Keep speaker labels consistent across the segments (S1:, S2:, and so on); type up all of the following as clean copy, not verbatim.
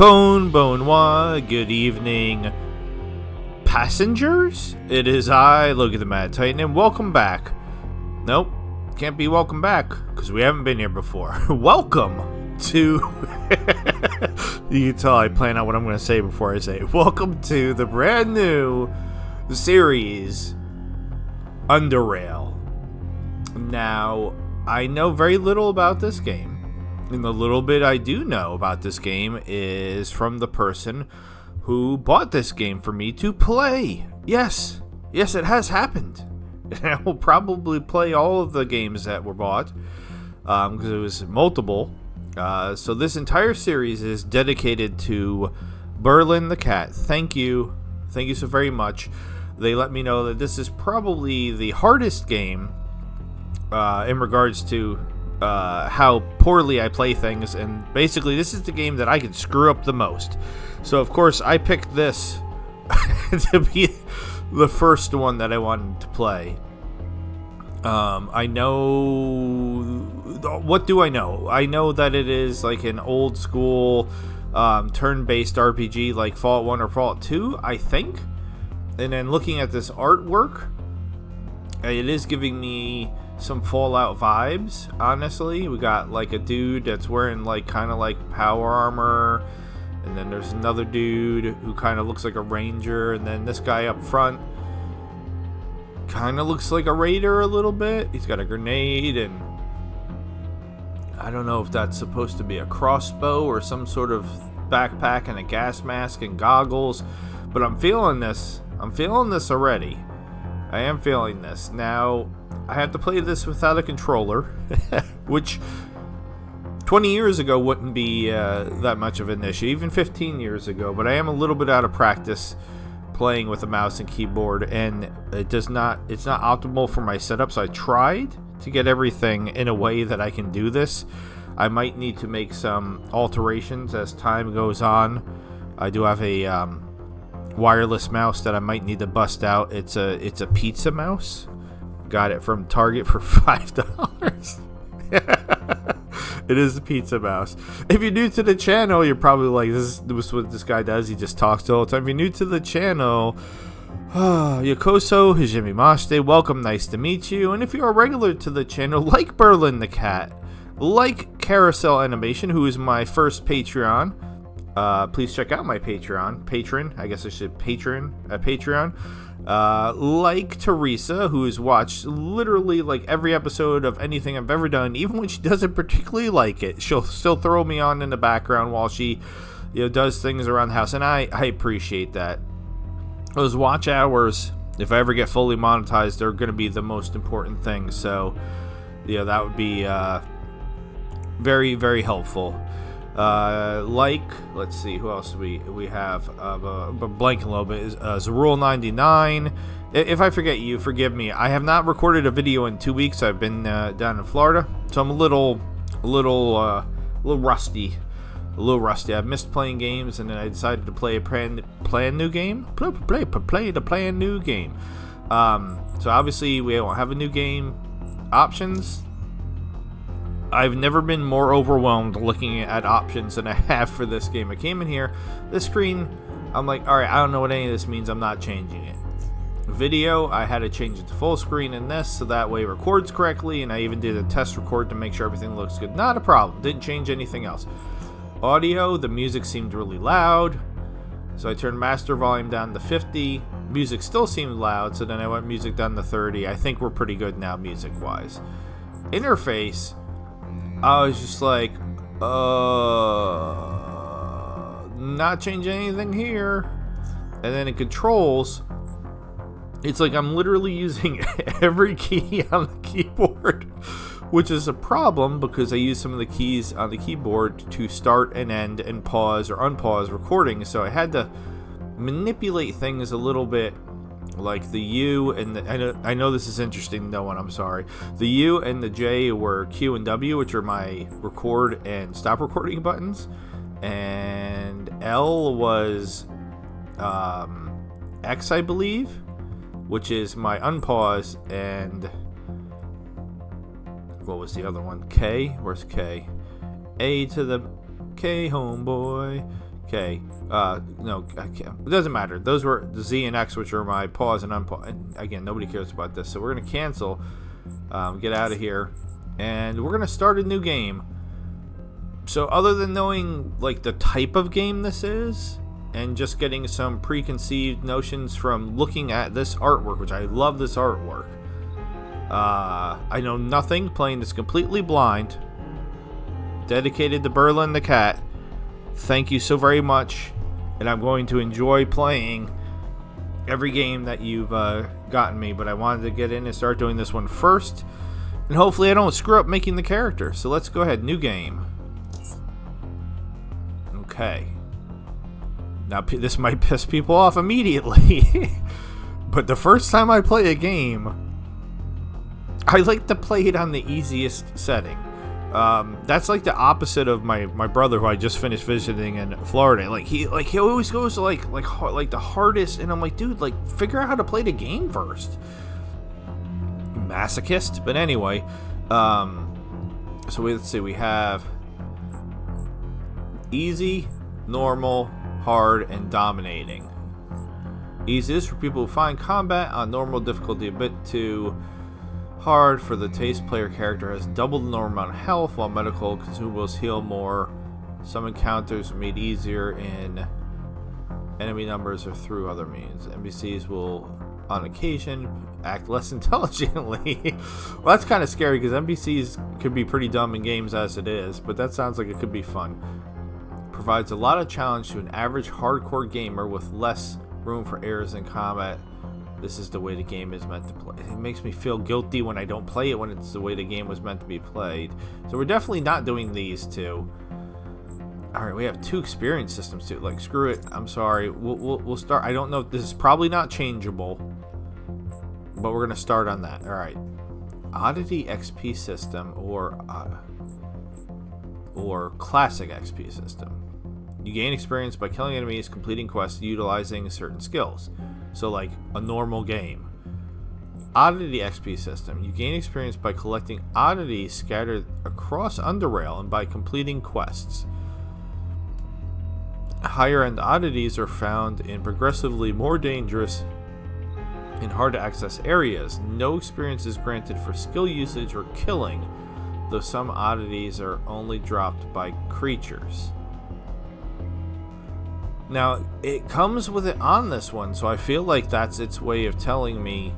S1: Bonsoir, good evening, passengers. It is I, Logan the Mad Titan, and welcome back. Nope, can't be welcome back, because we haven't been here before. Welcome to... You can tell I plan out what I'm going to say before I say it. Welcome to the brand new series, UnderRail. Now, I know very little about this game. And the little bit I do know about this game is from the person who bought this game for me to play. Yes, it has happened. And I will probably play all of the games that were bought because it was multiple. So this entire series is dedicated to Berlin the Cat. Thank you so very much. They let me know that this is probably the hardest game in regards to how poorly I play things, and basically this is the game that I can screw up the most. So of course I picked this to be the first one that I wanted to play. I know... What do I know? I know that it is like an old school turn-based RPG like Fallout 1 or Fallout 2, I think. And then looking at this artwork, it is giving me some Fallout vibes, honestly. We got like a dude that's wearing like kind of like power armor, and then there's another dude who kind of looks like a ranger, and then this guy up front kind of looks like a raider a little bit. He's got a grenade, and I don't know if that's supposed to be a crossbow or some sort of backpack and a gas mask and goggles, but I'm feeling this already. I am feeling this. Now, I have to play this without a controller, which 20 years ago wouldn't be that much of an issue, even 15 years ago, but I am a little bit out of practice playing with a mouse and keyboard, and it's not optimal for my setup, so I tried to get everything in a way that I can do this. I might need to make some alterations as time goes on. I do have a wireless mouse that I might need to bust out. It's a pizza mouse. Got it from Target for $5. It is a pizza mouse. If you're new to the channel, you're probably like, this is what this guy does. He just talks all the time. If you're new to the channel, Yokoso Hijimi Mashite, welcome, nice to meet you. And if you're a regular to the channel, like Berlin the Cat, like Carousel Animation, who is my first Patreon, please check out my patron, I guess I should patron at Patreon. Like Teresa, who has watched literally like every episode of anything I've ever done, even when she doesn't particularly like it, she'll still throw me on in the background while she, does things around the house, and I appreciate that. Those watch hours, if I ever get fully monetized, they're going to be the most important thing. So, that would be very, very helpful. Let's see, who else we have, blanking a little bit, is Zarul 99. If I forget you, forgive me. I have not recorded a video in 2 weeks. I've been down in Florida, so I'm a little rusty. I've missed playing games, and then I decided to play a new game. So obviously we don't have a new game options. I've never been more overwhelmed looking at options than I have for this game. I came in here, this screen, I'm like, alright, I don't know what any of this means, I'm not changing it. Video, I had to change it to full screen in this, so that way it records correctly, and I even did a test record to make sure everything looks good. Not a problem, didn't change anything else. Audio, the music seemed really loud, so I turned master volume down to 50. Music still seemed loud, so then I went music down to 30. I think we're pretty good now music-wise. Interface, I was just like, not changing anything here. And then in controls, it's like I'm literally using every key on the keyboard, which is a problem because I use some of the keys on the keyboard to start and end and pause or unpause recording. So I had to manipulate things a little bit, like the U and the, I know this is interesting to no one, I'm sorry. The U and the J were Q and W, which are my record and stop recording buttons, and L was X, I believe, which is my unpause, and what was the other one? K? Where's K? A to the K, homeboy. Okay. No, I can't. It doesn't matter. Those were the Z and X, which are my pause and unpause. And again, nobody cares about this. So we're going to cancel, get out of here, and we're going to start a new game. So other than knowing, like, the type of game this is, and just getting some preconceived notions from looking at this artwork, which I love this artwork, I know nothing, playing this completely blind, dedicated to Berlin the Cat. Thank you so very much, and I'm going to enjoy playing every game that you've gotten me, but I wanted to get in and start doing this one first, and hopefully I don't screw up making the character. So let's go ahead, new game. Okay. Now, this might piss people off immediately, but the first time I play a game, I like to play it on the easiest setting. That's like the opposite of my brother, who I just finished visiting in Florida. Like he always goes to like the hardest, and I'm like, dude, like, figure out how to play the game first. Masochist. But anyway, so let's see. We have easy, normal, hard, and dominating. Easy is for people who find combat on normal difficulty a bit too hard for the taste. Player character has double the normal amount of health, while medical consumables heal more. Some encounters are made easier in enemy numbers or through other means. NPCs will, on occasion, act less intelligently. Well, that's kind of scary, because NPCs could be pretty dumb in games as it is, but that sounds like it could be fun. Provides a lot of challenge to an average hardcore gamer with less room for errors in combat. This is the way the game is meant to play. It makes me feel guilty when I don't play it when it's the way the game was meant to be played. So we're definitely not doing these two. Alright, we have 2 experience systems too. Like, screw it. I'm sorry. We'll start. I don't know. This is probably not changeable, but we're going to start on that. Alright. Oddity XP system or classic XP system. You gain experience by killing enemies, completing quests, utilizing certain skills. So like a normal game. Oddity XP system. You gain experience by collecting oddities scattered across UnderRail and by completing quests. Higher end oddities are found in progressively more dangerous and hard to access areas. No experience is granted for skill usage or killing, though some oddities are only dropped by creatures. Now, it comes with it on this one, so I feel like that's its way of telling me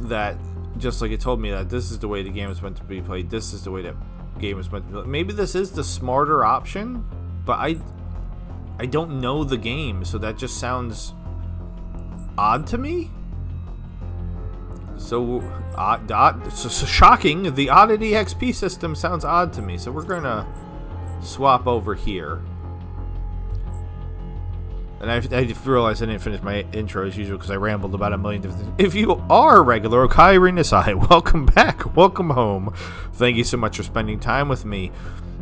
S1: that, just like it told me that this is the way the game is meant to be played, this is the way the game is meant to be played. Maybe this is the smarter option, but I don't know the game, so that just sounds odd to me. So, so shocking, the Oddity XP system sounds odd to me, so we're going to swap over here. And I realized I didn't finish my intro as usual because I rambled about a million different things. If you are a regular Okai Renasai, welcome back. Welcome home. Thank you so much for spending time with me.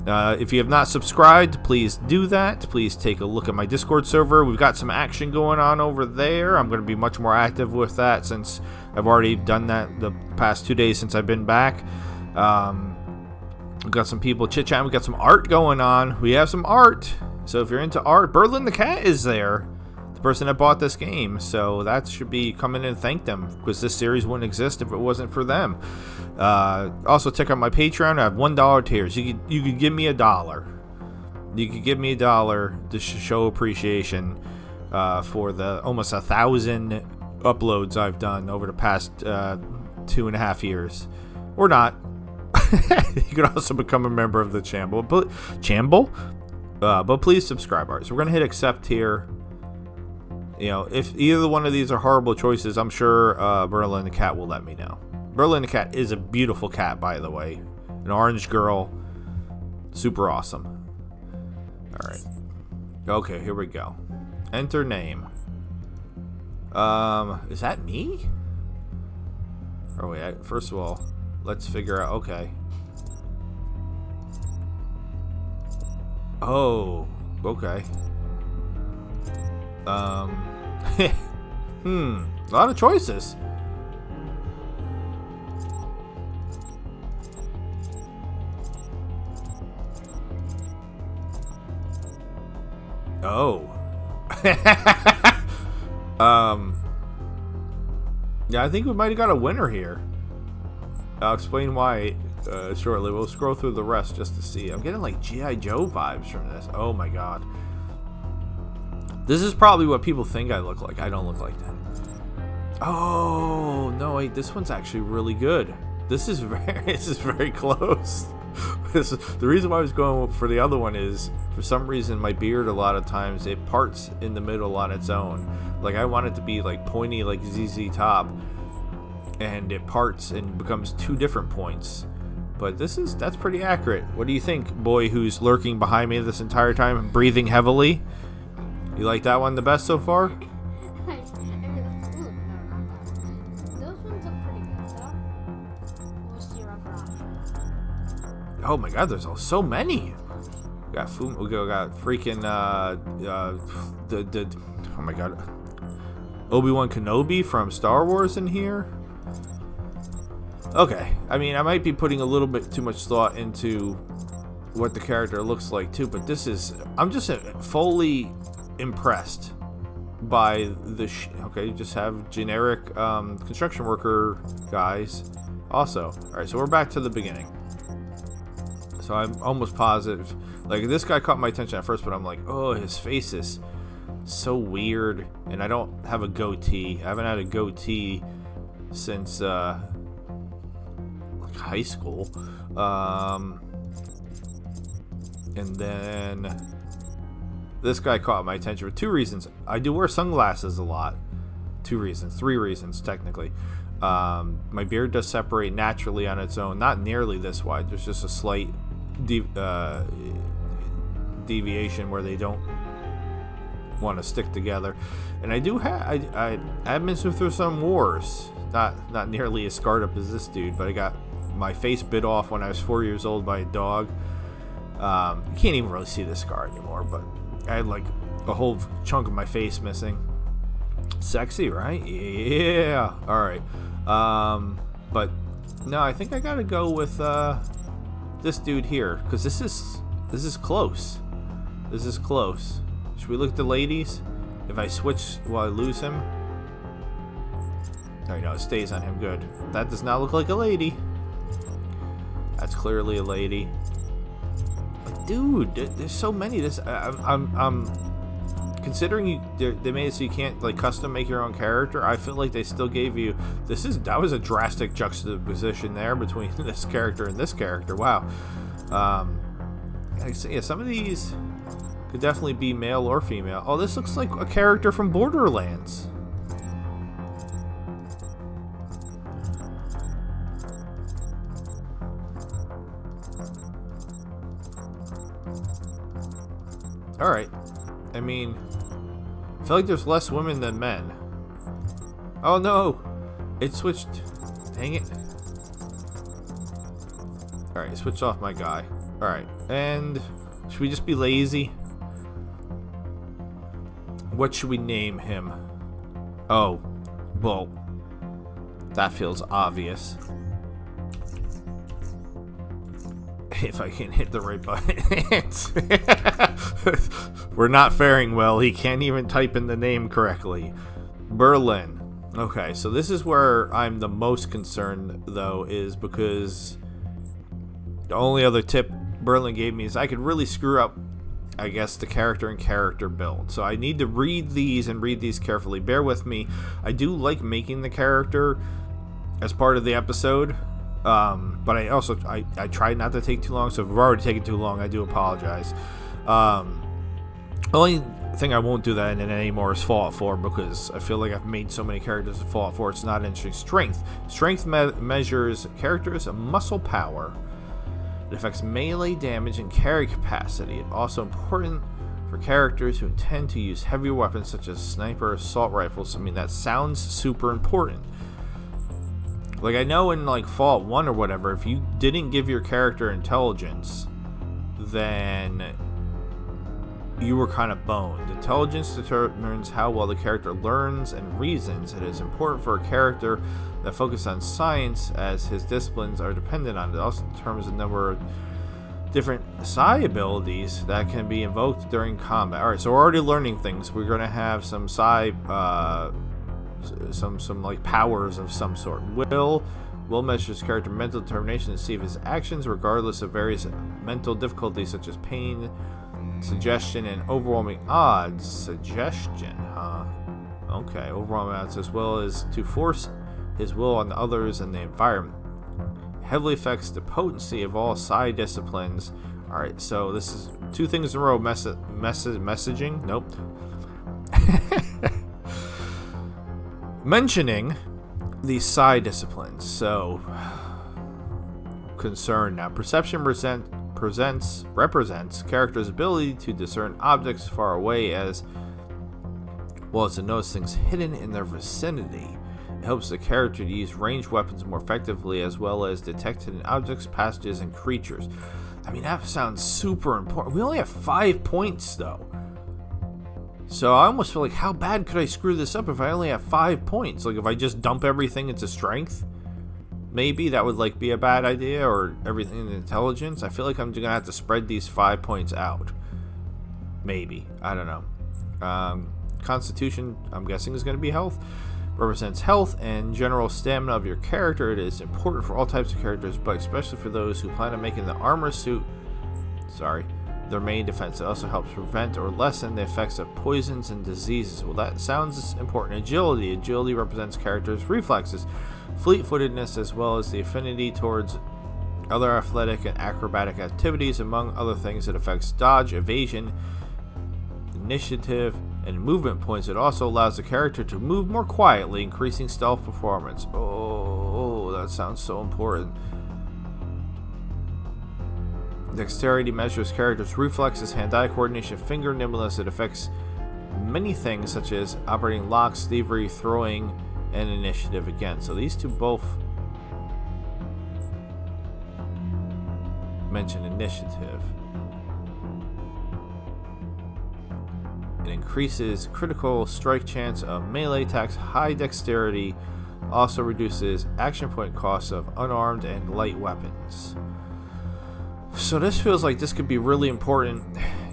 S1: If you have not subscribed, please do that. Please take a look at my Discord server. We've got some action going on over there. I'm going to be much more active with that since I've already done that the past 2 days since I've been back. We've got some people chit-chatting. We've got some art going on. We have some art. So if you're into art, Berlin the Cat is there, the person that bought this game. So that should be coming in and thank them, because this series wouldn't exist if it wasn't for them. Also, check out my Patreon. I have $1 tiers. You could give me $1. You could give me $1 to show appreciation for the almost 1,000 uploads I've done over the past 2.5 years, or not. You could also become a member of the channel, but please subscribe. Alright, so we're gonna hit accept here. You know, if either one of these are horrible choices, I'm sure Berlin the Cat will let me know. Berlin the Cat is a beautiful cat, by the way. An orange girl. Super awesome. Alright. Okay, here we go. Enter name. Is that me? Oh wait, first of all, let's figure out, okay. Oh, okay. A lot of choices. Oh. Yeah, I think we might have got a winner here. I'll explain why shortly. We'll scroll through the rest just to see. I'm getting like G.I. Joe vibes from this. Oh my god. This is probably what people think I look like. I don't look like that. Oh, no, wait. This one's actually really good. This is very close. The reason why I was going for the other one is, for some reason, my beard a lot of times, it parts in the middle on its own. Like, I want it to be, like, pointy like ZZ Top, and it parts and becomes two different points. But that's pretty accurate. What do you think, boy who's lurking behind me this entire time and breathing heavily? You like that one the best so far?
S2: Those ones look pretty good, though. We'll see rougher options.
S1: Oh my god, there's so many. We got freaking oh my god, Obi-Wan Kenobi from Star Wars in here. Okay, I mean, I might be putting a little bit too much thought into what the character looks like too, but I'm just fully impressed by the okay, you just have generic construction worker guys also. Alright, so we're back to the beginning. So I'm almost positive, like, this guy caught my attention at first, but I'm like, oh, his face is so weird, and I don't have a goatee. I haven't had a goatee since like high school. And then this guy caught my attention for two reasons. I do wear sunglasses a lot. Three reasons technically. My beard does separate naturally on its own, not nearly this wide. There's just a slight deviation where they don't want to stick together. And I do have I've been through some wars, not nearly as scarred up as this dude, but I got my face bit off when I was 4 years old by a dog. You can't even really see the scar anymore, but I had like a whole chunk of my face missing. Sexy, right? Yeah. All right. But no, I think I gotta go with this dude here, because this is close. This is close. Should we look at the ladies? If I switch, will I lose him? Oh no, it stays on him. Good. That does not look like a lady. That's clearly a lady. Like, dude, there's so many. I'm considering they made it so you can't like custom make your own character. I feel like they still gave you that was a drastic juxtaposition there between this character and this character. Wow. Yeah, some of these could definitely be male or female. Oh, this looks like a character from Borderlands. Alright. I mean, I feel like there's less women than men. Oh no! It switched. Dang it. Alright, switch off my guy. Alright, and should we just be lazy? What should we name him? Oh, well, that feels obvious. If I can hit the right button. We're not faring well. He can't even type in the name correctly. Berlin. Okay, so this is where I'm the most concerned, though, is because the only other tip Berlin gave me is I could really screw up, I guess, the character and character build. So I need to read these carefully. Bear with me. I do like making the character as part of the episode. But I also I try not to take too long, so if we've already taken too long, I do apologize. The only thing I won't do that in anymore is Fallout 4, because I feel like I've made so many characters in Fallout 4, it's not interesting. Strength measures characters' muscle power. It affects melee damage and carry capacity. It's also important for characters who intend to use heavier weapons such as sniper assault rifles. I mean, that sounds super important. Like, I know in like Fallout 1 or whatever, if you didn't give your character intelligence, then you were kind of boned. Intelligence determines how well the character learns and reasons. It is important for a character that focuses on science, as his disciplines are dependent on it. It also determines the number different psi abilities that can be invoked during combat. Alright, so we're already learning things. We're gonna have some psi, some like powers of some sort. Will measures character mental determination to see if his actions, regardless of various mental difficulties such as pain, suggestion, and overwhelming odds. Suggestion, huh? Okay, overwhelming odds, as well as to force his will on others and the environment. Heavily affects the potency of all psi disciplines. Alright, so this is 2 things in a row. Messaging? Nope. Mentioning the psi disciplines. So, concern now. Perception represents character's ability to discern objects far away as well as to notice things hidden in their vicinity. It helps the character to use ranged weapons more effectively, as well as detect hidden objects, passages, and creatures. I mean, that sounds super important. We only have 5 points, though. So I almost feel like, how bad could I screw this up if I only have 5 points? Like, if I just dump everything into strength? Maybe that would, like, be a bad idea, or everything in intelligence? I feel like I'm going to have to spread these 5 points out. Maybe. I don't know. Constitution, I'm guessing, is going to be health. Represents health and general stamina of your character. It is important for all types of characters, but especially for those who plan on making the armor suit their main defense. It also helps prevent or lessen the effects of poisons and diseases. Well, that sounds important. Agility represents characters' reflexes, fleet-footedness, as well as the affinity towards other athletic and acrobatic activities. Among other things, it affects dodge, evasion, initiative, and movement points. It also allows the character to move more quietly, increasing stealth performance. Oh, that sounds so important. Dexterity measures characters' reflexes, hand-eye coordination, finger nimbleness. It affects many things such as operating locks, thievery, throwing, and initiative again. So these 2 both mention initiative. It increases critical strike chance of melee attacks. High dexterity also reduces action point costs of unarmed and light weapons. So this feels like this could be really important.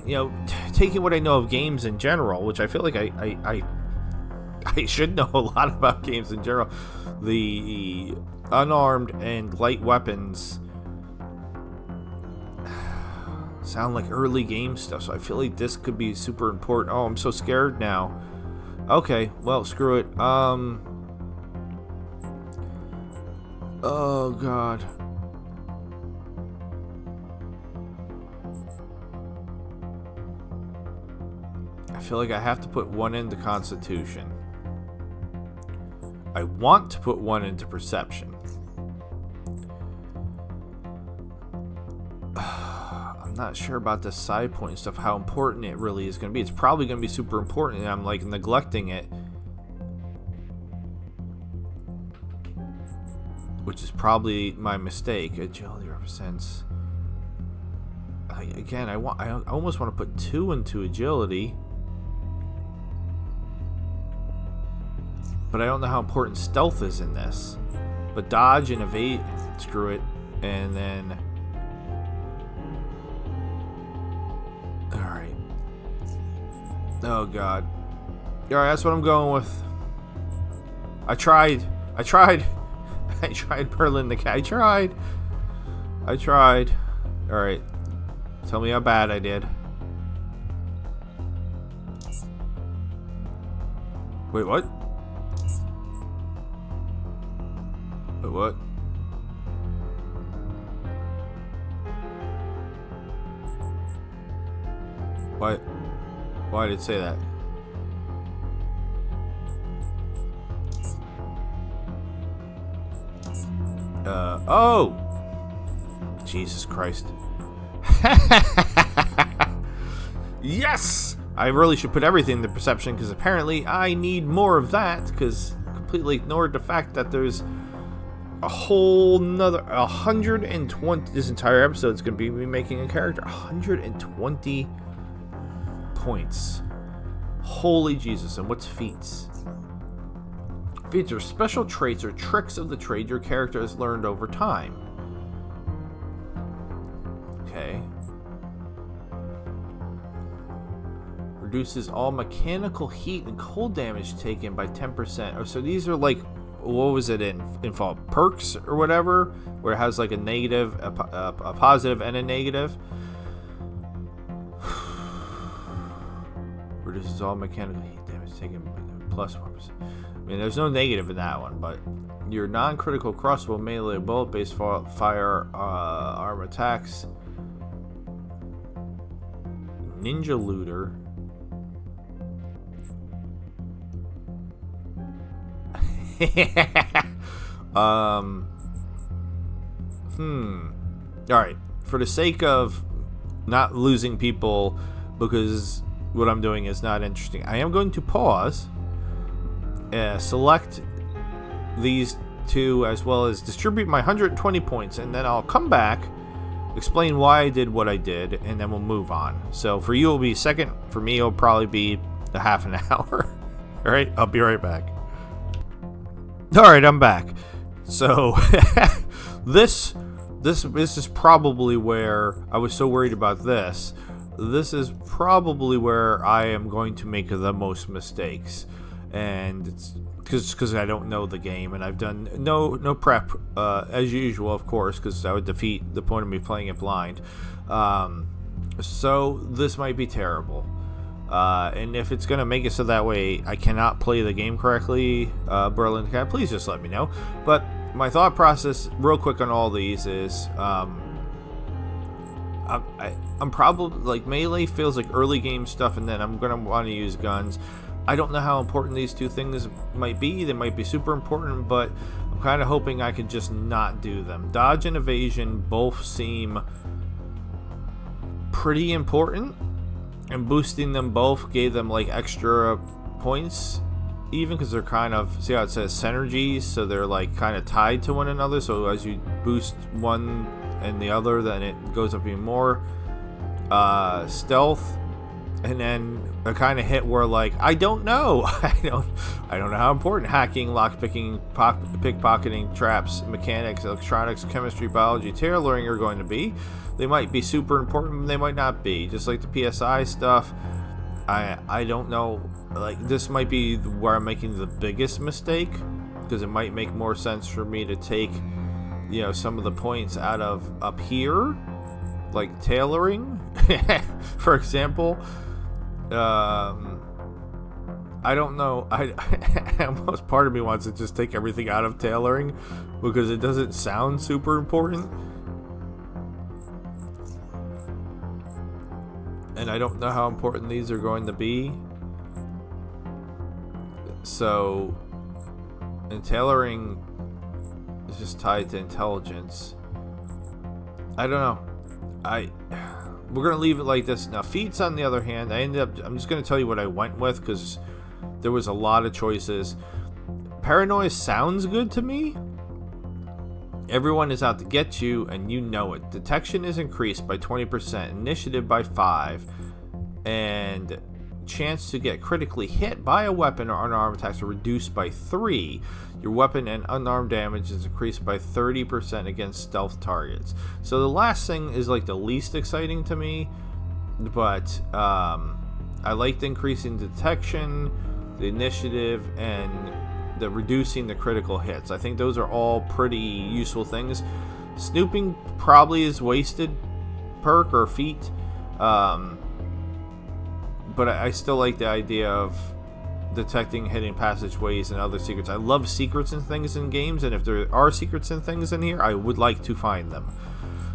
S1: You know, taking what I know of games in general, which I feel like I should know a lot about games in general. The unarmed and light weapons sound like early game stuff, so I feel like this could be super important. Oh, I'm so scared now. Okay, well, screw it. Oh god. I feel like I have to put 1 into Constitution. I want to put 1 into Perception. Not sure about the side point stuff, how important it really is going to be. It's probably going to be super important, and I'm like neglecting it, which is probably my mistake. Agility represents. Again, I almost want to put 2 into agility, but I don't know how important stealth is in this. But dodge and evade, screw it, and then. Alright. Oh god. Alright, that's what I'm going with. I tried Berlin the cat. I tried. Alright. Tell me how bad I did. Wait, what? Wait, what? Why did it say that? Oh! Jesus Christ. Yes! I really should put everything into perception, because apparently I need more of that, because completely ignored the fact that there's a whole nother 120. This entire episode is going to be me making a character. 120 points. Holy Jesus. And what's feats? Feats are special traits or tricks of the trade your character has learned over time. Okay. Reduces all mechanical heat and cold damage taken by 10%. Oh, so these are like, what was it in Fallout? Perks or whatever, where it has like a negative, a positive, and a negative. Reduces all mechanical heat damage taken by plus 1%. I mean, there's no negative in that one, but your non-critical crossbow melee bullet-based fire arm attacks. Ninja looter. Alright, for the sake of not losing people because what I'm doing is not interesting, I am going to pause, select these two, as well as distribute my 120 points, and then I'll come back, explain why I did what I did, and then we'll move on. So for you it'll be a second, for me it'll probably be a half an hour. Alright, I'll be right back. Alright, I'm back. So this is probably where I was so worried about this. This is probably where I am going to make the most mistakes, and it's because I don't know the game, and I've done no prep as usual, of course, because that would defeat the point of me playing it blind. So this might be terrible. And if it's going to make it so that way I cannot play the game correctly, Berlin Cat, please just let me know. But my thought process real quick on all these is I'm probably, like, melee feels like early game stuff, and then I'm going to want to use guns. I don't know how important these two things might be. They might be super important, but I'm kind of hoping I can just not do them. Dodge and evasion both seem pretty important, and boosting them both gave them like extra points, even because they're kind of, see how it says synergies, so they're like kind of tied to one another, so as you boost one and the other, then it goes up even more. Stealth, and then a kind of hit where, like, I don't know I don't know how important hacking, lockpicking, pickpocketing, traps, mechanics, electronics, chemistry, biology, tailoring are going to be. They might be super important, they might not be, just like the PSI stuff. I don't know, like, this might be where I'm making the biggest mistake, because it might make more sense for me to take, you know, some of the points out of up here, like tailoring for example. I don't know, I almost, part of me wants to just take everything out of tailoring because it doesn't sound super important, and I don't know how important these are going to be. So, and tailoring is just tied to intelligence. I don't know. We're gonna leave it like this. Now, feats, on the other hand, I'm just gonna tell you what I went with because there was a lot of choices. Paranoia sounds good to me. Everyone is out to get you, and you know it. Detection is increased by 20%, initiative by 5, and chance to get critically hit by a weapon or unarmed attacks are reduced by 3. Your weapon and unarmed damage is increased by 30% against stealth targets. So the last thing is like the least exciting to me, but I liked increasing detection, the initiative, and the reducing the critical hits. I think those are all pretty useful things. Snooping probably is wasted perk or feat, but I still like the idea of detecting hidden passageways and other secrets. I love secrets and things in games, and if there are secrets and things in here, I would like to find them.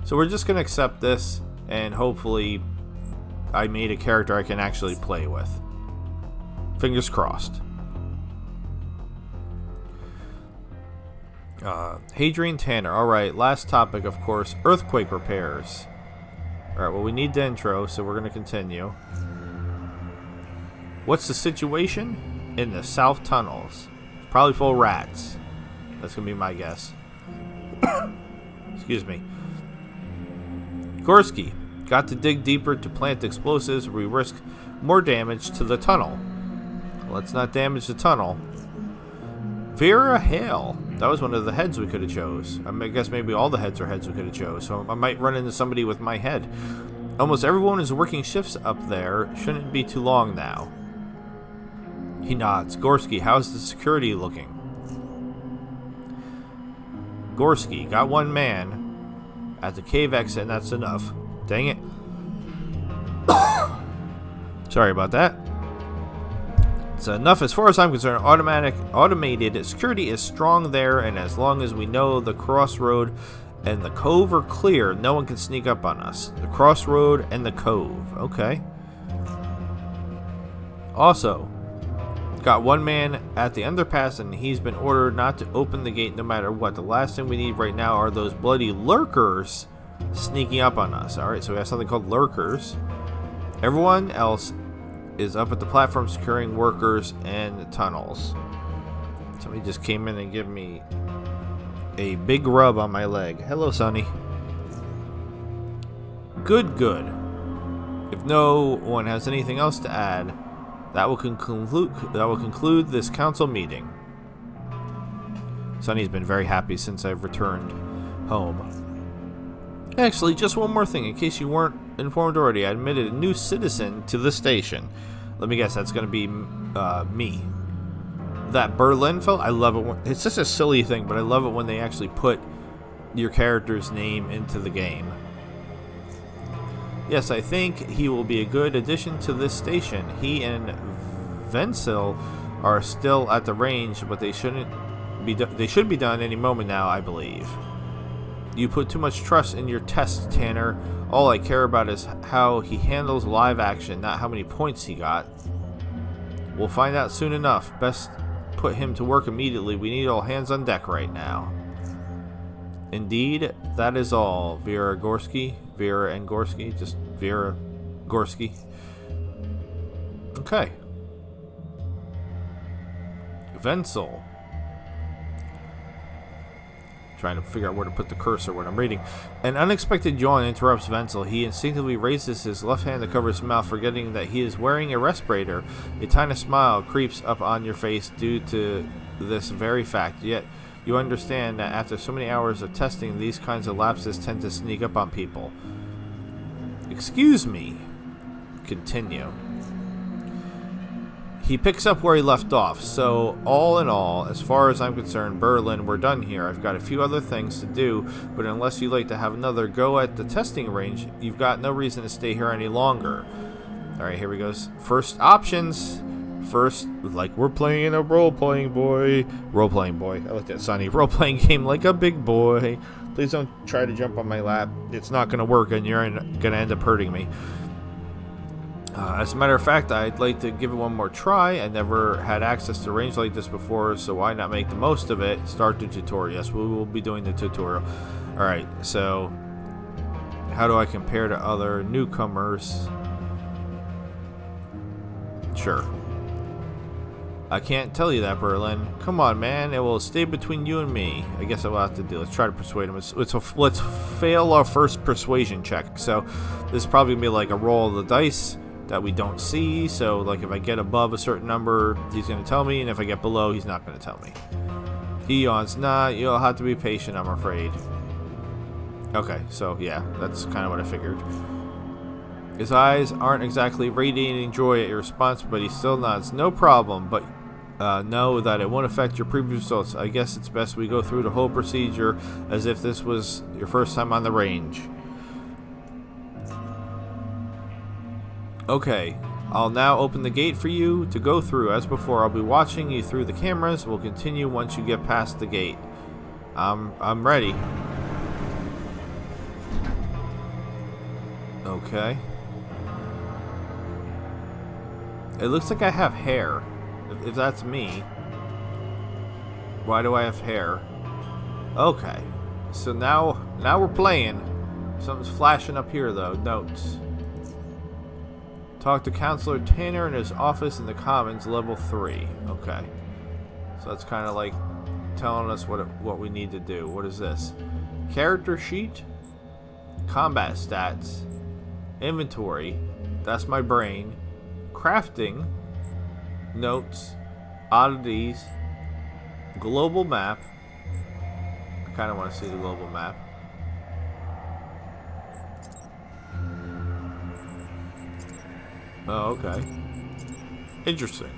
S1: So we're just going to accept this, and hopefully I made a character I can actually play with. Fingers crossed. Hadrian Tanner. Alright, last topic, of course, earthquake repairs. Alright, well, we need the intro, so we're going to continue. What's the situation in the south tunnels? Probably full of rats. That's going to be my guess. Excuse me. Gorski. Got to dig deeper to plant explosives. We risk more damage to the tunnel. Let's not damage the tunnel. Vera Hale. That was one of the heads we could have chose. I guess maybe all the heads are heads we could have chose. So I might run into somebody with my head. Almost everyone is working shifts up there. Shouldn't be too long now. He nods. Gorski, how's the security looking? Gorski, got one man at the cave exit, and that's enough. Dang it. Sorry about that. It's enough as far as I'm concerned. Automated security is strong there, and as long as we know the crossroad and the cove are clear, no one can sneak up on us. The crossroad and the cove. Okay. Also, got one man at the underpass, and he's been ordered not to open the gate no matter what. The last thing we need right now are those bloody lurkers sneaking up on us. Alright, so we have something called lurkers. Everyone else is up at the platform securing workers and tunnels. Somebody just came in and gave me a big rub on my leg. Hello, Sonny. Good, good. If no one has anything else to add, that will conclude this council meeting. Sonny's been very happy since I've returned home. Actually, just one more thing, in case you weren't informed already. I admitted a new citizen to the station. Let me guess, that's going to be me. That Berlin fellow, I love it. It's just a silly thing, but I love it when they actually put your character's name into the game. Yes, I think he will be a good addition to this station. He and Wenzel are still at the range, but they should be done any moment now, I believe. You put too much trust in your tests, Tanner. All I care about is how he handles live action, not how many points he got. We'll find out soon enough. Best put him to work immediately. We need all hands on deck right now. Indeed, that is all. Vera and Gorski. Just Vera Gorski. Okay. Wenzel. Trying to figure out where to put the cursor when I'm reading. An unexpected yawn interrupts Wenzel. He instinctively raises his left hand to cover his mouth, forgetting that he is wearing a respirator. A tiny smile creeps up on your face due to this very fact. Yet, you understand that after so many hours of testing, these kinds of lapses tend to sneak up on people. Excuse me. Continue. He picks up where he left off. So, all in all, as far as I'm concerned, Berlin, we're done here. I've got a few other things to do, but unless you'd like to have another go at the testing range, you've got no reason to stay here any longer. Alright, here we go. First options. First, like we're playing a role-playing boy. Role-playing boy. I looked at Sonny. Role-playing game like a big boy. Please don't try to jump on my lap. It's not going to work, and you're going to end up hurting me. As a matter of fact, I'd like to give it one more try. I never had access to range like this before, so why not make the most of it? Start the tutorial. Yes, we will be doing the tutorial. Alright, so how do I compare to other newcomers? Sure. I can't tell you that, Berlin. Come on, man. It will stay between you and me. I guess I will have to do. Let's try to persuade him. Let's fail our first persuasion check. So this is probably going to be like a roll of the dice that we don't see. So like if I get above a certain number, he's going to tell me, and if I get below, he's not going to tell me. He yawns. Nah, you'll have to be patient, I'm afraid. Okay, so yeah, that's kind of what I figured. His eyes aren't exactly radiating joy at your response, but he still nods. No problem, but know that it won't affect your previous results. I guess it's best we go through the whole procedure as if this was your first time on the range. Okay, I'll now open the gate for you to go through. As before, I'll be watching you through the cameras. We'll continue once you get past the gate. I'm ready. Okay. It looks like I have hair. If that's me. Why do I have hair? Okay. So now we're playing. Something's flashing up here though. Notes. Talk to Counselor Tanner in his office in the Commons, level 3. Okay. So that's kind of like telling us what we need to do. What is this? Character sheet. Combat stats. Inventory. That's my brain. Crafting. Notes. Oddities. Global map. I kind of want to see the global map. Oh, okay. Interesting.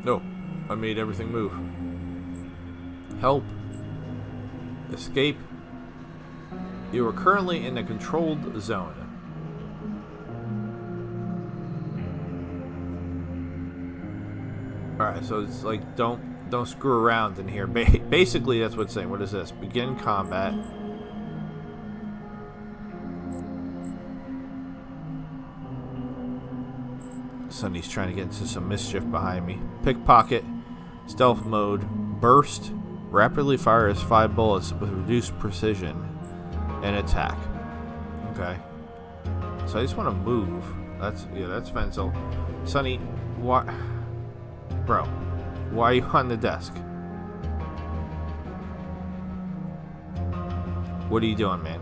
S1: No, I made everything move. Help. Escape. You are currently in a controlled zone. Alright, so it's like don't screw around in here. Basically, that's what it's saying. What is this? Begin combat. Sonny's trying to get into some mischief behind me. Pickpocket. Stealth mode. Burst. Rapidly fires 5 bullets with reduced precision. And attack. Okay. So I just want to move. That's Fenzel. Sonny, what? Bro, why are you on the desk? What are you doing, man?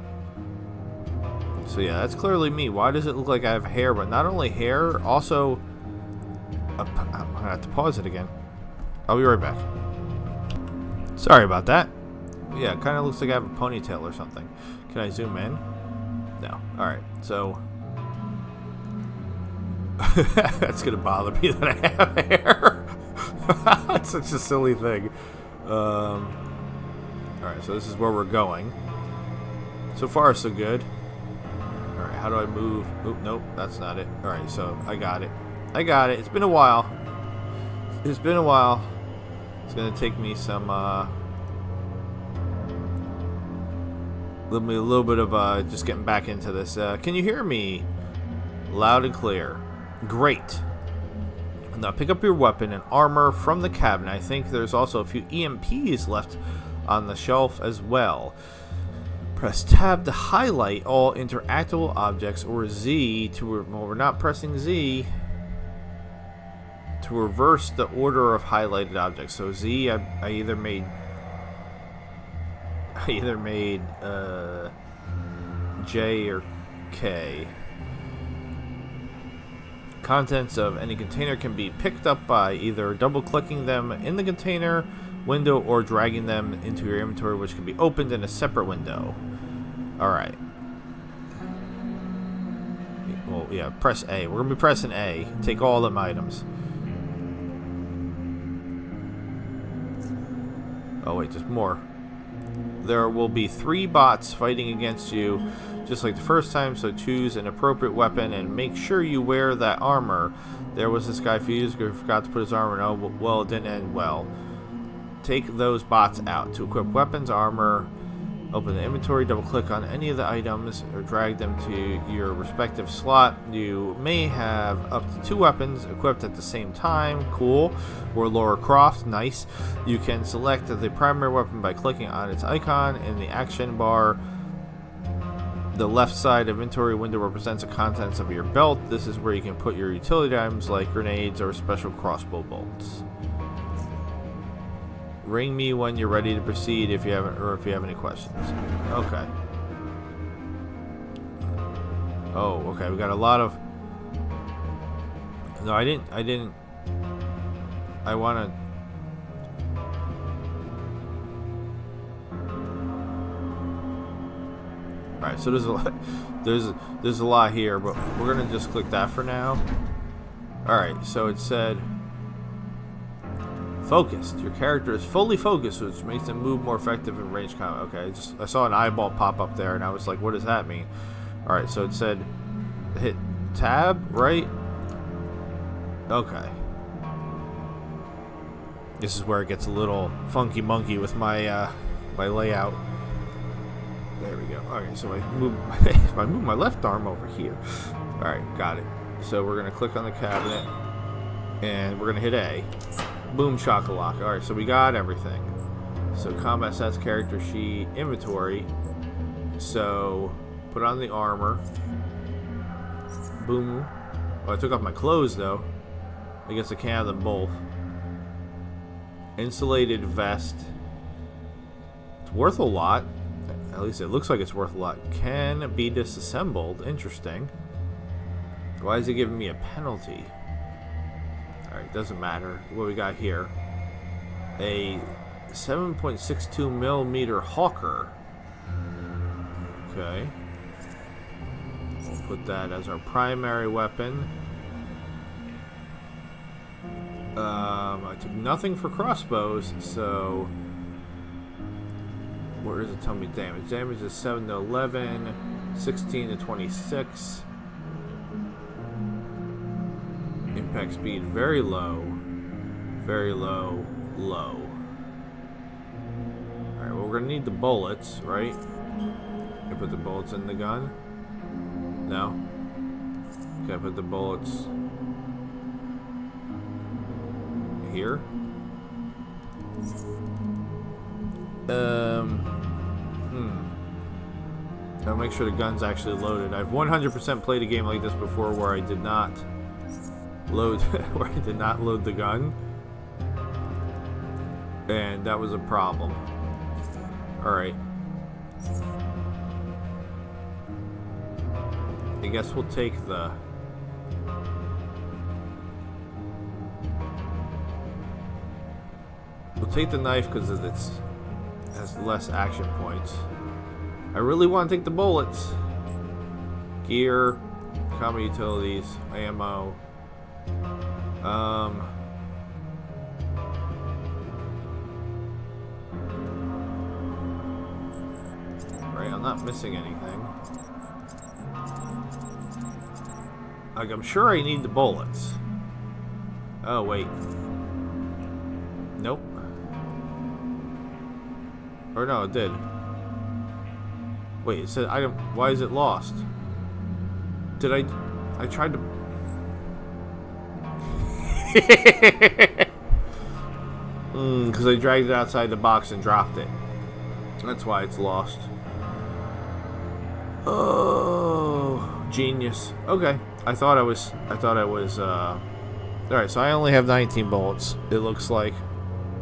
S1: So yeah, that's clearly me. Why does it look like I have hair? But not only hair, also... I'm gonna have to pause it again. I'll be right back. Sorry about that. Yeah, it kind of looks like I have a ponytail or something. Can I zoom in? No. Alright, so... That's gonna bother me that I have hair. That's such a silly thing. Alright, so this is where we're going. So far, so good. Alright, how do I move? Oop, nope, that's not it. Alright, so I got it. I got it. It's been a while. It's been a while. It's gonna take me some, a little bit of, just getting back into this. Can you hear me? Loud and clear. Great. Now pick up your weapon and armor from the cabinet. I think there's also a few EMPs left on the shelf as well. Press tab to highlight all interactable objects, or Z to... Well, we're not pressing Z. To reverse the order of highlighted objects. So Z, I either made J or K. Contents of any container can be picked up by either double-clicking them in the container window or dragging them into your inventory, which can be opened in a separate window. Alright. Well, yeah, press A. We're going to be pressing A. Take all them items. Oh, wait, there's more. There will be 3 bots fighting against you, just like the first time, so choose an appropriate weapon and make sure you wear that armor. There was this guy who forgot to put his armor on. Oh, well, it didn't end well. Take those bots out. To equip weapons, armor, open the inventory, double-click on any of the items, or drag them to your respective slot. You may have up to 2 weapons equipped at the same time. Cool. Or Laura Croft. Nice. You can select the primary weapon by clicking on its icon in the action bar. The left side inventory window represents the contents of your belt. This is where you can put your utility items like grenades or special crossbow bolts. Ring me when you're ready to proceed if you have any questions. Okay. Oh, okay. We got a lot of... No, I didn't... I want to... Alright, so there's a lot here, but we're gonna just click that for now. Alright, so it said focused. Your character is fully focused, which makes them move more effective in range combat. Okay, I saw an eyeball pop up there and I was like, what does that mean? Alright, so it said hit tab, right? Okay. This is where it gets a little funky monkey with my my layout. There we go. Okay, so I move my left arm over here. Alright, got it. So we're going to click on the cabinet, and we're going to hit A. Boom shakalaka. Alright, so we got everything. So combat stats, character sheet, inventory. So put on the armor. Boom. Oh, I took off my clothes, though. I guess I can't have them both. Insulated vest. It's worth a lot. At least it looks like it's worth a lot. Can be disassembled. Interesting. Why is it giving me a penalty? Alright, doesn't matter. What we got here? A 7.62 millimeter Hawker. Okay. put that as our primary weapon. I took nothing for crossbows, so where does it tell me damage? Damage is 7 to 11, 16 to 26. Impact speed very low, low. Alright, well, we're gonna need the bullets, right? Can I put the bullets in the gun? No? Can I put the bullets here? I'll make sure the gun's actually loaded. I've 100% played a game like this before where I did not load the gun, and that was a problem. All right, I guess we'll take the knife because it has less action points. I really want to take the bullets. Gear, common utilities, ammo. Right, I'm not missing anything. Like, I'm sure I need the bullets. Oh, wait. Nope. Or no, it did. Wait, it said item. Why is it lost? Did I tried to... Because I dragged it outside the box and dropped it. That's why it's lost. Oh, genius. Okay, I thought I was. All right, so I only have 19 bullets. It looks like.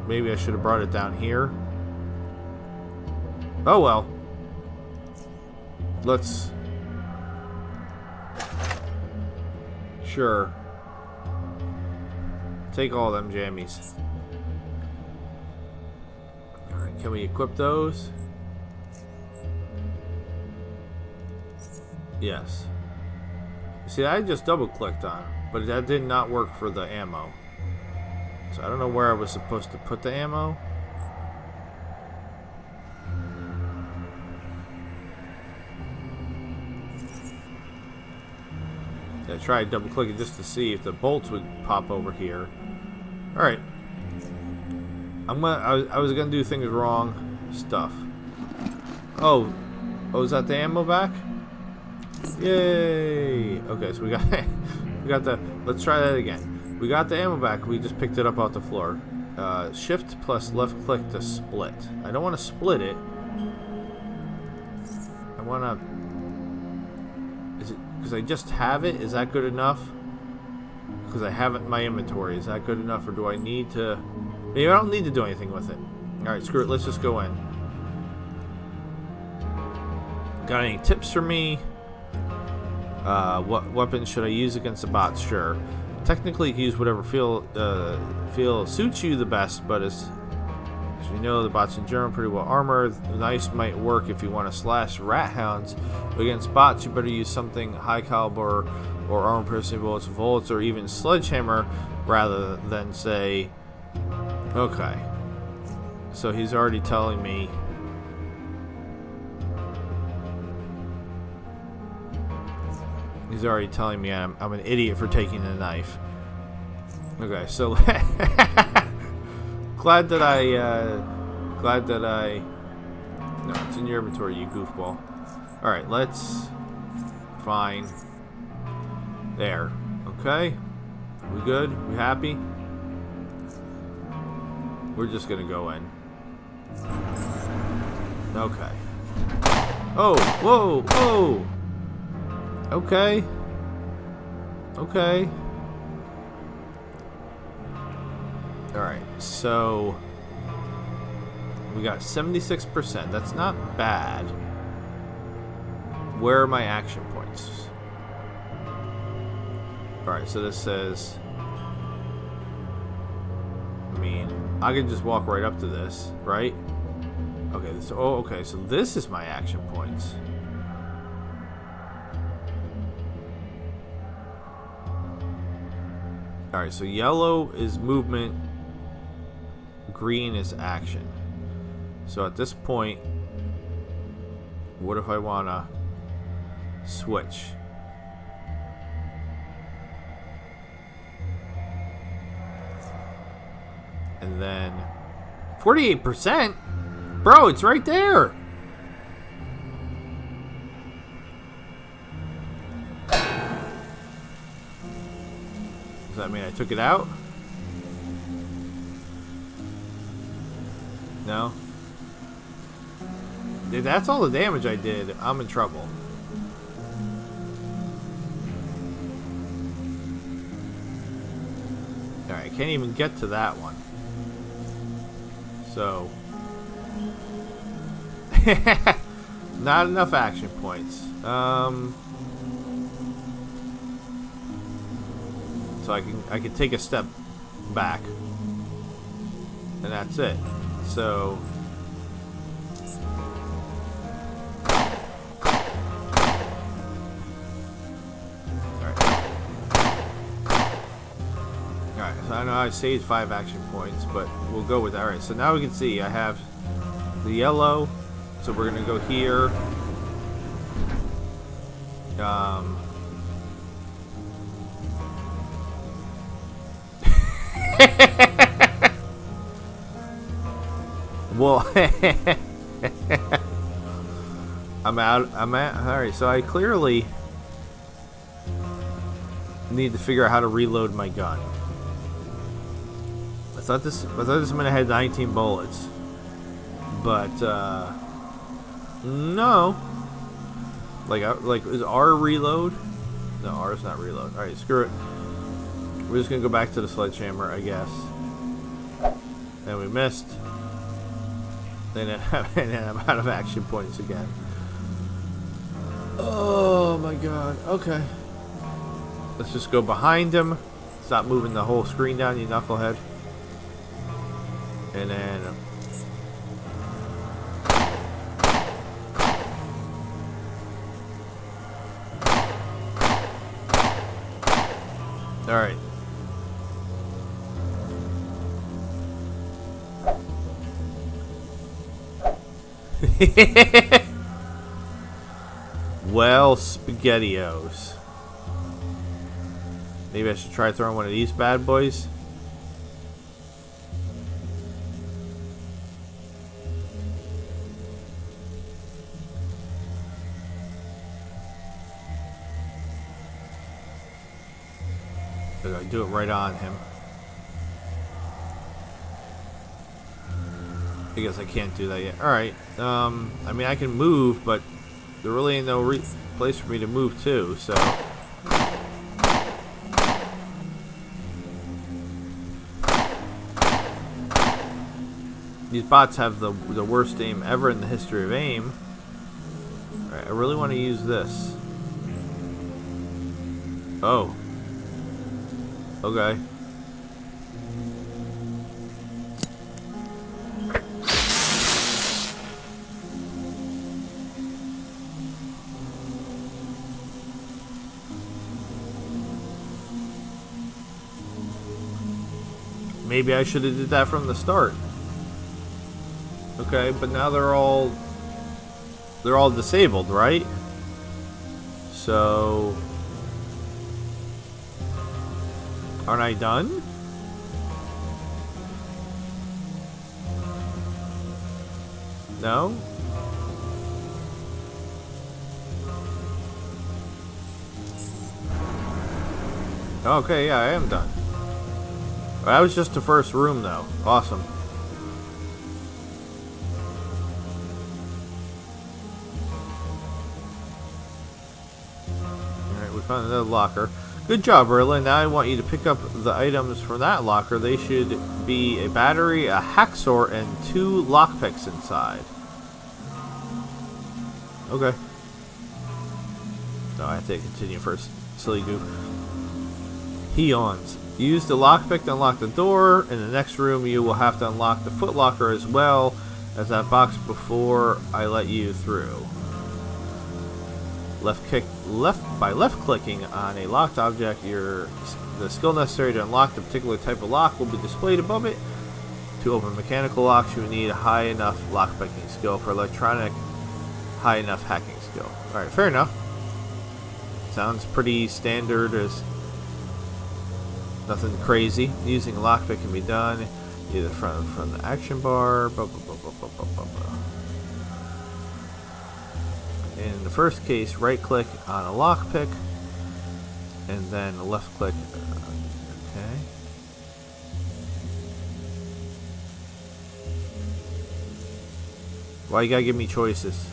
S1: Maybe I should have brought it down here. Oh well. Let's. Sure. Take all them jammies. Alright, can we equip those? Yes. See, I just double clicked on it, but that did not work for the ammo. So I don't know where I was supposed to put the ammo. I tried double clicking just to see if the bolts would pop over here. Alright. I was gonna do things wrong. Stuff. Oh, is that the ammo back? Yay! Okay, so we got the. Let's try that again. We got the ammo back. We just picked it up off the floor. Shift plus left click to split. I don't want to split it. I want to. Is it because I just have it? Is that good enough? Because I have it in my inventory. Is that good enough, or do I need to? Maybe I don't need to do anything with it. All right, screw it. Let's just go in. Got any tips for me? What weapons should I use against the bots? Sure. Technically, you can use whatever feel suits you the best, but as you know, the bots in general are pretty well armored. The knives might work if you want to slash rat hounds, but against bots, you better use something high caliber or armor piercing bullets, or even sledgehammer, rather than say. Okay. So he's already telling me. He's already telling me I'm an idiot for taking the knife. Okay, so glad that I no, it's in your inventory, you goofball. All right, let's fine. There. Okay. We good? We happy? We're just gonna go in. Okay. Oh, whoa, whoa. Okay. Okay. Alright, so we got 76%. That's not bad. Where are my action points? Alright, so this says. I mean, I can just walk right up to this, right? Okay, okay, so this is my action points. Alright, so yellow is movement, green is action. So at this point, what if I want to switch? And then 48%? Bro, it's right there. Does that mean I took it out? No. If that's all the damage I did, I'm in trouble. Alright, I can't even get to that one. So. Not enough action points. So I can take a step back. And that's it. So Alright, so I know I saved 5 action points, but we'll go with that. Alright, so now we can see I have the yellow, so we're gonna go here. Well, I'm out. Alright, so I clearly need to figure out how to reload my gun. I thought this one had 19 bullets, but no. Like is R reload? No, R is not reload. All right, screw it. We're just gonna go back to the sledgehammer, I guess. And we missed. And then I'm out of action points again. Oh my god. Okay. Let's just go behind him. Stop moving the whole screen down, you knucklehead. And then alright. Well, SpaghettiOs. Maybe I should try throwing one of these bad boys. I do it right on him. I guess I can't do that yet. Alright. I mean, I can move, but there really ain't no place for me to move to, so. These bots have the worst aim ever in the history of aim. Alright, I really want to use this. Oh. Okay. Maybe I should have did that from the start. Okay, but now they're all disabled, right? So aren't I done? No? Okay, yeah, I am done. That was just the first room, though. Awesome. Alright, we found another locker. Good job, Rilla. Now I want you to pick up the items from that locker. They should be a battery, a hacksaw, and 2 lockpicks inside. Okay. No, I have to continue first. Silly goof. He yawns. Use the lockpick to unlock the door. In the next room, you will have to unlock the footlocker as well as that box before I let you through. Left clicking on a locked object, the skill necessary to unlock the particular type of lock will be displayed above it. To open mechanical locks, you would need a high enough lockpicking skill. For electronic, high enough hacking skill. Alright, fair enough. Sounds pretty standard. As nothing crazy. Using a lockpick can be done either from the action bar. In the first case, right click on a lockpick and then left click. Okay. Why you gotta give me choices?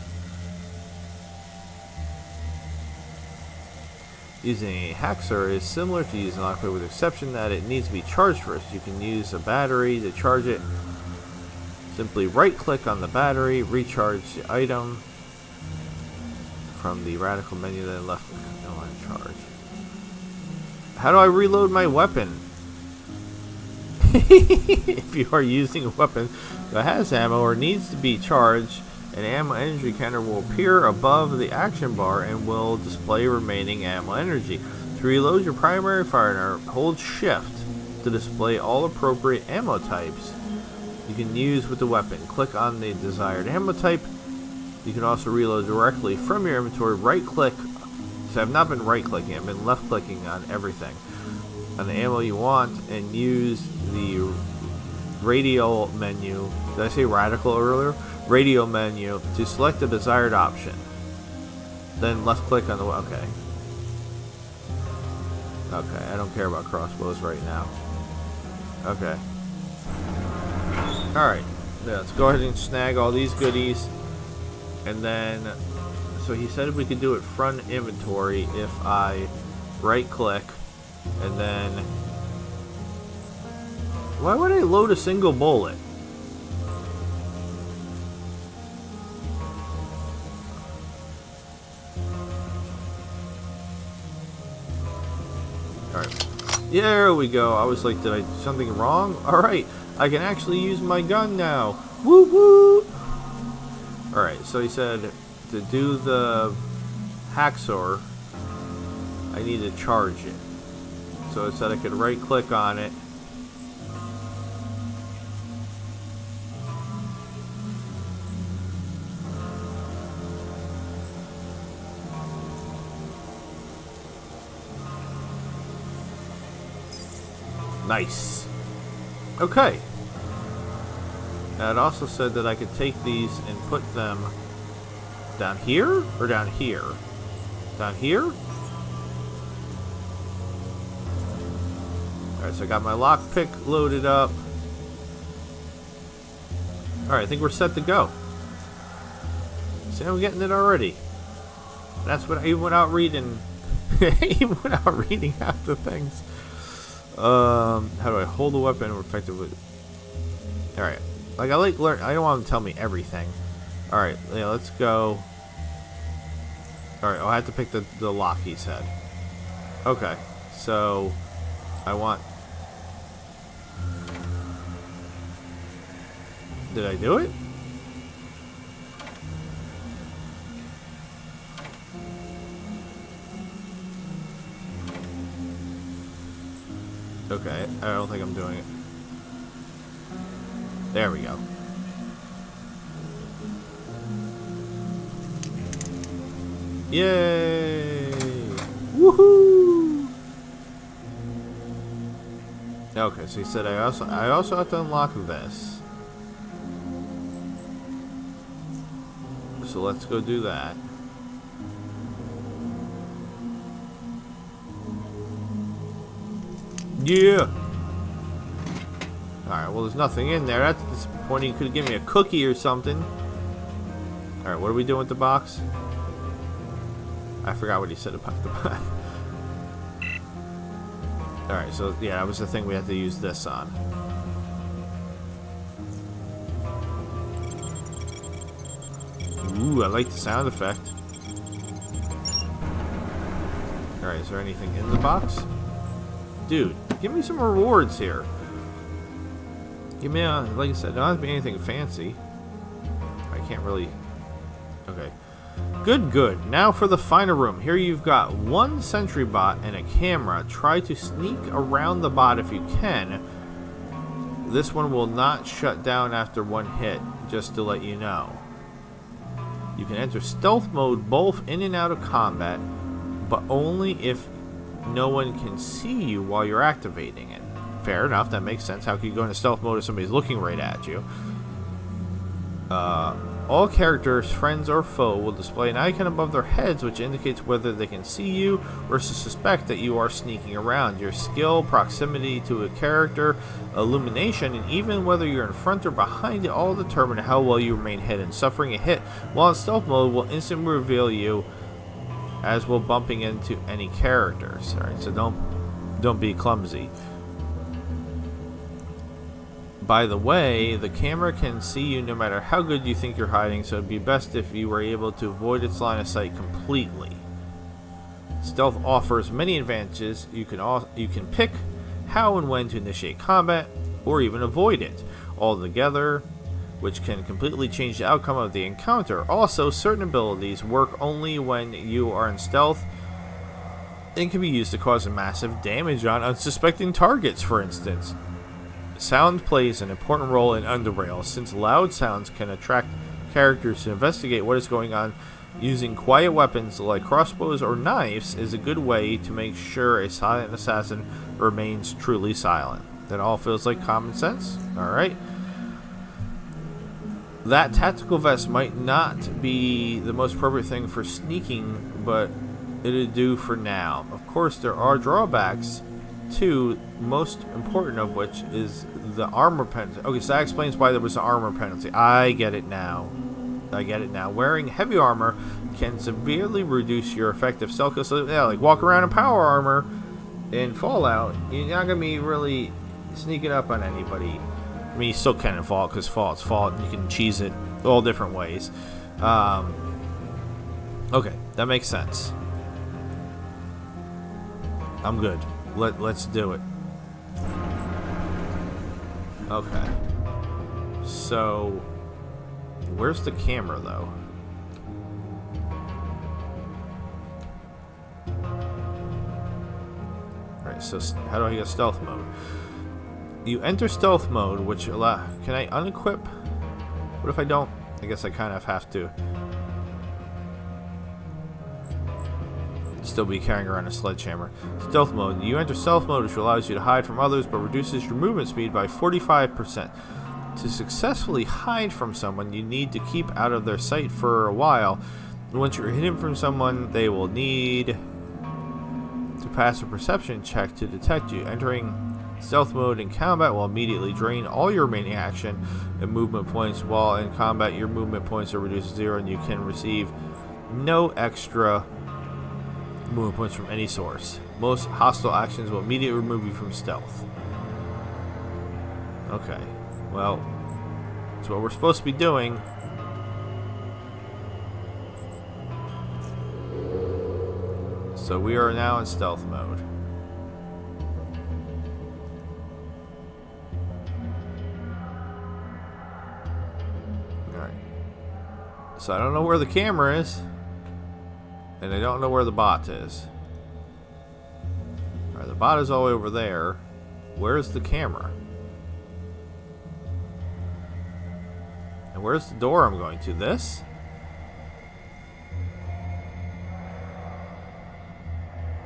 S1: Using a hacksaw is similar to using a lockpick with the exception that it needs to be charged first. You can use a battery to charge it. Simply right click on the battery, recharge the item from the radical menu, then left click on charge. How do I reload my weapon? If you are using a weapon that has ammo or needs to be charged, an ammo energy counter will appear above the action bar and will display remaining ammo energy. To reload your primary firearm, hold shift to display all appropriate ammo types you can use with the weapon. Click on the desired ammo type. You can also reload directly from your inventory. Right click. So I've not been right clicking, I've been left clicking on everything. On the ammo you want, and use the radial menu. Did I say radical earlier? Radio menu to select the desired option. Then left click on the okay. Okay, I don't care about crossbows right now. Okay. Alright, yeah, let's go ahead and snag all these goodies. And then, so he said we could do it front inventory if I right click and then, why would I load a single bullet? Alright, there we go. I was like, did I do something wrong? Alright, I can actually use my gun now. Woo woo! Alright, so he said to do the hacksaw, I need to charge it. So it said I could right click on it. Nice. Okay. And it also said that I could take these and put them down here or down here? Down here? Alright, so I got my lockpick loaded up. Alright, I think we're set to go. See, I'm getting it already. That's what I even went out reading. Even without reading half the things. How do I hold the weapon effectively? Alright. Like, I like learn. I don't want him to tell me everything. Alright, yeah, let's go. Alright, I have to pick the lock he said. Okay, so I want. Did I do it? Okay, I don't think I'm doing it. There we go. Yay! Woohoo! Okay, so he said I also have to unlock this. So let's go do that. Yeah! Alright, well there's nothing in there. That's disappointing. You could have given me a cookie or something. Alright, what are we doing with the box? I forgot what he said about the box. Alright, so yeah, that was the thing we had to use this on. Ooh, I like the sound effect. Alright, is there anything in the box? Dude, give me some rewards here. Give me a, like I said, don't have to be anything fancy. I can't really. Okay. Good, good. Now for the final room. Here you've got one sentry bot and a camera. Try to sneak around the bot if you can. This one will not shut down after one hit, just to let you know. You can enter stealth mode both in and out of combat, but only if no one can see you while you're activating it. Fair enough, that makes sense. How can you go into stealth mode if somebody's looking right at you? All characters, friends or foe, will display an icon above their heads which indicates whether they can see you or suspect that you are sneaking around. Your skill, proximity to a character, illumination, and even whether you're in front or behind it all determine how well you remain hidden. Suffering a hit while in stealth mode will instantly reveal you, as will bumping into any characters. Alright, so don't be clumsy. By the way, the camera can see you no matter how good you think you're hiding, so it'd be best if you were able to avoid its line of sight completely. Stealth offers many advantages. You can pick how and when to initiate combat, or even avoid it altogether, which can completely change the outcome of the encounter. Also, certain abilities work only when you are in stealth and can be used to cause massive damage on unsuspecting targets, for instance. Sound plays an important role in UnderRail, since loud sounds can attract characters to investigate what is going on. Using quiet weapons like crossbows or knives is a good way to make sure a silent assassin remains truly silent. That all feels like common sense? Alright. That tactical vest might not be the most appropriate thing for sneaking, but it'll do for now. Of course, there are drawbacks too, most important of which is the armor penalty. Okay, so that explains why there was an armor penalty. I get it now. Wearing heavy armor can severely reduce your effective stealth. So yeah, like walk around in power armor in Fallout, you're not gonna be really sneaking up on anybody. I mean, you still can in Fallout, because Fallout's Fallout, and you can cheese it all different ways. Okay, that makes sense. I'm good. Let's do it. Okay. So, where's the camera, though? Alright, so how do I get stealth mode? You enter stealth mode, which can I unequip? What if I don't? I guess I kind of have to still be carrying around a sledgehammer. Stealth mode. You enter stealth mode, which allows you to hide from others but reduces your movement speed by 45%. To successfully hide from someone, you need to keep out of their sight for a while. And once you're hidden from someone, they will need to pass a perception check to detect you. Entering stealth mode in combat will immediately drain all your remaining action and movement points. While in combat, your movement points are reduced to 0 and you can receive no extra movement points from any source. Most hostile actions will immediately remove you from stealth. Okay, well, that's what we're supposed to be doing. So we are now in stealth mode. Alright. So I don't know where the camera is. And I don't know where the bot is. Alright, the bot is all the way over there. Where's the camera? And where's the door I'm going to? This?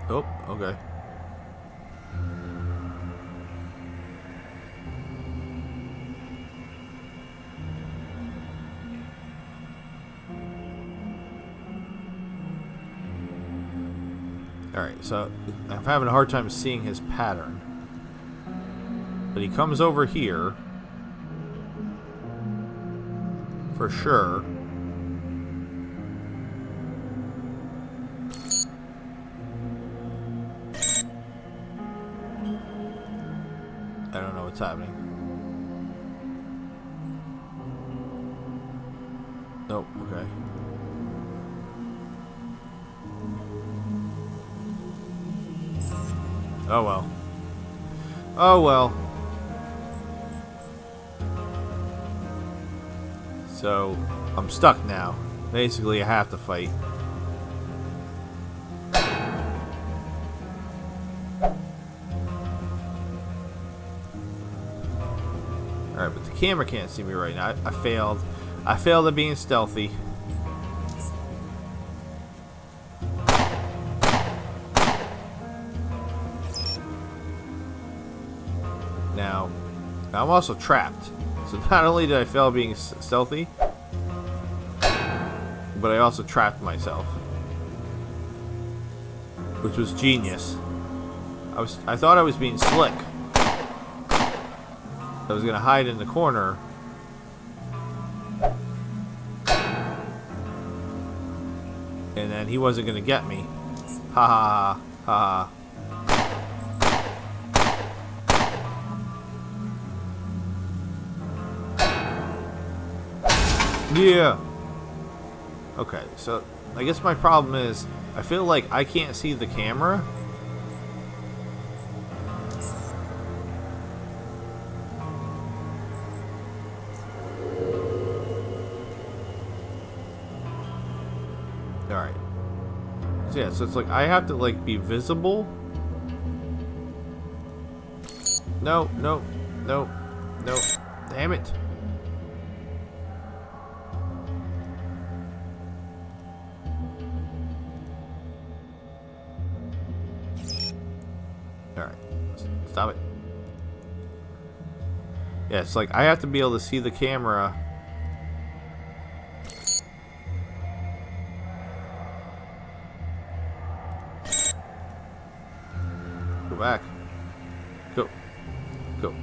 S1: Oh, okay. Alright, so I'm having a hard time seeing his pattern. But he comes over here. For sure. I don't know what's happening. Nope, okay. Oh well. Oh well. So, I'm stuck now. Basically, I have to fight. Alright, but the camera can't see me right now. I failed. I failed at being stealthy. Now, I'm also trapped. So not only did I fail being stealthy, but I also trapped myself, which was genius. I thought I was being slick. I was gonna hide in the corner, and then he wasn't gonna get me. Ha ha ha ha. Yeah. Okay, so I guess my problem is I feel like I can't see the camera. Alright. So yeah, so it's like I have to like be visible. No, no, no, no. Damn it. Alright. Stop it. Yeah, it's like I have to be able to see the camera. Go back. Go. Go.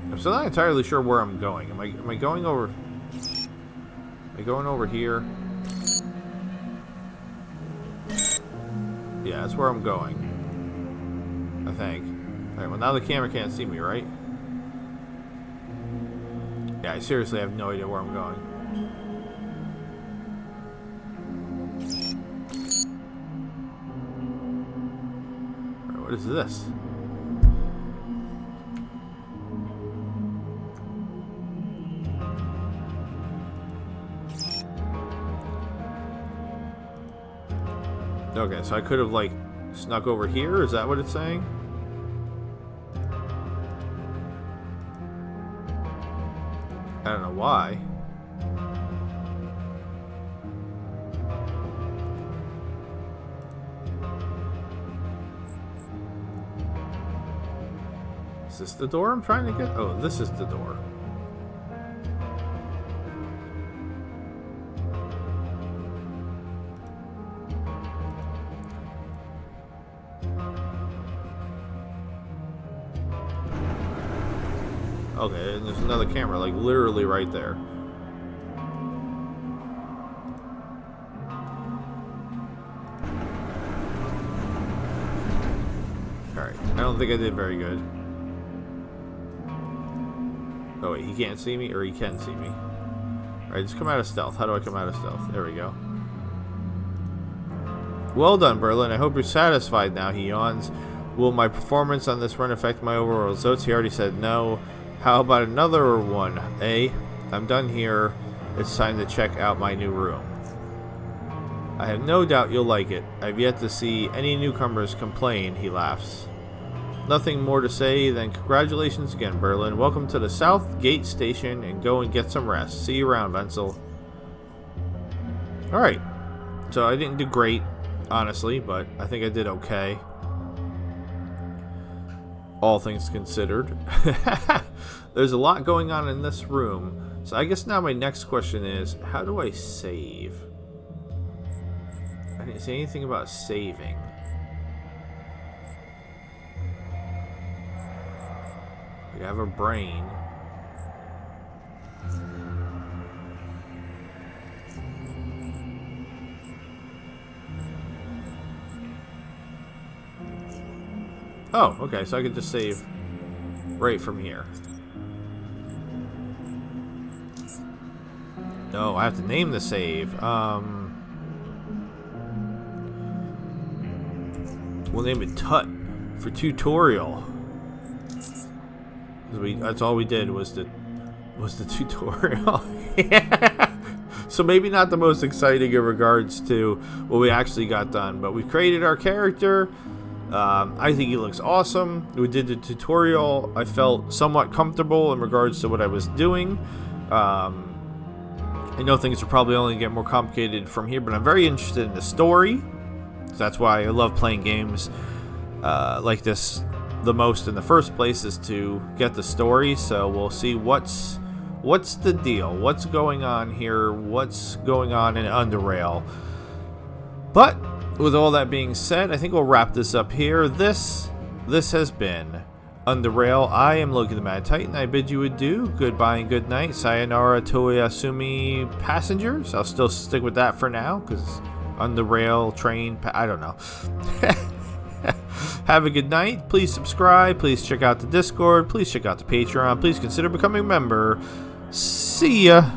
S1: I'm still not entirely sure where I'm going. Am I going over? Am I going over here? Yeah, that's where I'm going. I think. Alright, well now the camera can't see me, right? Yeah, I seriously have no idea where I'm going. Alright, what is this? Okay, so I could have, like, snuck over here? Is that what it's saying? I don't know why. Is this the door I'm trying to get? Oh, this is the door. Okay, and there's another camera, like literally right there. Alright, I don't think I did very good. Oh wait, he can't see me, or he can see me. Alright, just come out of stealth. How do I come out of stealth? There we go. Well done, Berlin. I hope you're satisfied now, he yawns. Will my performance on this run affect my overall results? He already said no. How about another one, eh? I'm done here. It's time to check out my new room. I have no doubt you'll like it. I've yet to see any newcomers complain, he laughs. Nothing more to say than congratulations again, Berlin. Welcome to the South Gate Station, and go and get some rest. See you around, Wenzel. Alright. So I didn't do great, honestly, but I think I did okay. All things considered. There's a lot going on in this room. So I guess now my next question is, how do I save? I didn't say anything about saving. I have a brain. Oh, okay, so I could just save right from here. No, I have to name the save. We'll name it Tut for tutorial. Because that's all we did was the tutorial. Yeah. So maybe not the most exciting in regards to what we actually got done, but we created our character. I think he looks awesome. We did the tutorial. I felt somewhat comfortable in regards to what I was doing. I know things will probably only get more complicated from here, but I'm very interested in the story. That's why I love playing games like this the most in the first place, is to get the story. So we'll see what's the deal, what's going on here, what's going on in UnderRail. But with all that being said, I think we'll wrap this up here. This has been UnderRail. I am Loki the Mad Titan. I bid you adieu, goodbye and good night. Sayonara Toyasumi passengers. I'll still stick with that for now, because UnderRail train, I don't know. Have a good night. Please subscribe. Please check out the Discord. Please check out the Patreon. Please consider becoming a member. See ya.